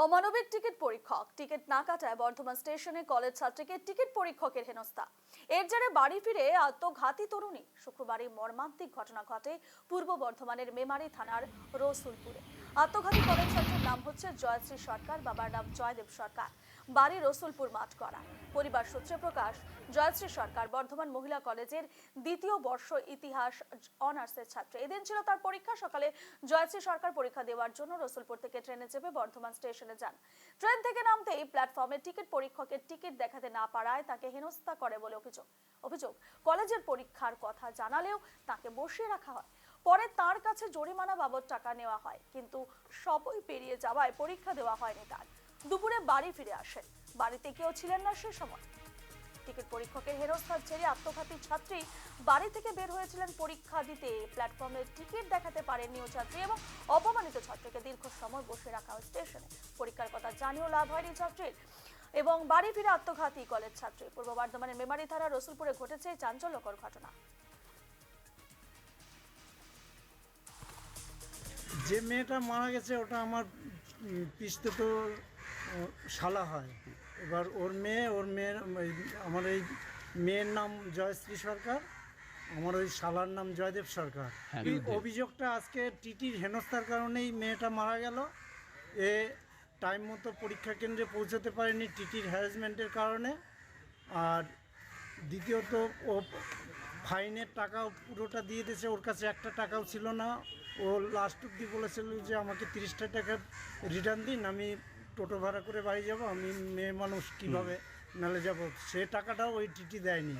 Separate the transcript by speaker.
Speaker 1: অমানবিক টিকিট পরীক্ষক টিকিট না কাটায় বর্ধমান স্টেশনে কলেজ ছাত্রীকে টিকিট পরীক্ষকের হেনস্থা। এর জেরে বাড়ি ফিরে আত্মঘাতী তরুণী। শুক্রবারই মর্মান্তিক ঘটনা ঘটে পূর্ব বর্ধমানের মেমারি থানার রসুলপুরে। আত্মঘাতী কলেজ ছাত্রীর নাম হচ্ছে জয়শ্রী সরকার, বাবার নাম জয়দেব সরকার, বাড়ি রসুলপুর মাঠকরা। পরিবার সূত্রে প্রকাশ, জয়শ্রী সরকার বর্ধমান মহিলা কলেজের দ্বিতীয় বর্ষ ইতিহাস অনার্সের ছাত্রী। এদিন ছিল তার পরীক্ষা। সকালে জয়শ্রী সরকার পরীক্ষা দেওয়ার জন্য রসুলপুর থেকে ট্রেনে চেপে বর্ধমান স্টেশনে যান। ট্রেন থেকে নামতেই প্ল্যাটফর্মে টিকিট পরীক্ষকের টিকিট দেখাতে না পারায় তাকে হেনস্থা করে বলে অভিযোগ। কলেজের পরীক্ষার কথা জানালেও তাকে বসিয়ে রাখা হয়। পরে তার কাছে জরিমানা বাবদ টাকা নেওয়া হয়, কিন্তু সবই পেরিয়ে যাওয়ায় পরীক্ষা দেওয়া হয়নি তার। দুপুরে বাড়ি ফিরে আসেন। বাড়িতে কেউ ছিলেন না সে সময়। টিকিট পরীক্ষকের হেনস্থার ছেড়ে আত্মঘাতী ছাত্রী বাড়ি থেকে বের হয়েছিলেন পরীক্ষা দিতে। প্ল্যাটফর্মে টিকিট দেখাতে পারেননি ও ছাত্রী এবং অপমানিত ছাত্রীকে দীর্ঘ সময় বসে রাখা হয় স্টেশনে। পরীক্ষার কথা জানিয়েও লাভ হয়নি ছাত্রীর এবং বাড়ি ফিরে আত্মঘাতী কলেজ ছাত্রী। পূর্ব বর্ধমানের মেমারি থানা রসুলপুরে ঘটেছে চাঞ্চল্যকর ঘটনা।
Speaker 2: যে মেয়েটা মারা গেছে ওটা আমার পিসতুতো শালা হয়। এবার ওর মেয়ের আমার এই মেয়ের নাম জয়শ্রী সরকার, আমার ওই শালার নাম জয়দেব সরকার। এই অভিযোগটা আজকে টিটির হেনস্থার কারণেই মেয়েটা মারা গেল। এ টাইম মতো পরীক্ষা কেন্দ্রে পৌঁছতে পারেনি টিটির হ্যারাসমেন্টের কারণে। আর দ্বিতীয়ত ও ফাইনের টাকাও পুরোটা দিয়ে দিয়েছে, ওর কাছে একটা টাকাও ছিল না। ও লাস্ট অব্দি বলেছিল যে আমাকে 30টা টাকা রিটার্ন দিন, আমি টোটো ভাড়া করে বাড়ি যাব, আমি মেয়ে মানুষ কীভাবে নালে যাব। সে টাকাটাও ওই টিটি দেয়নি।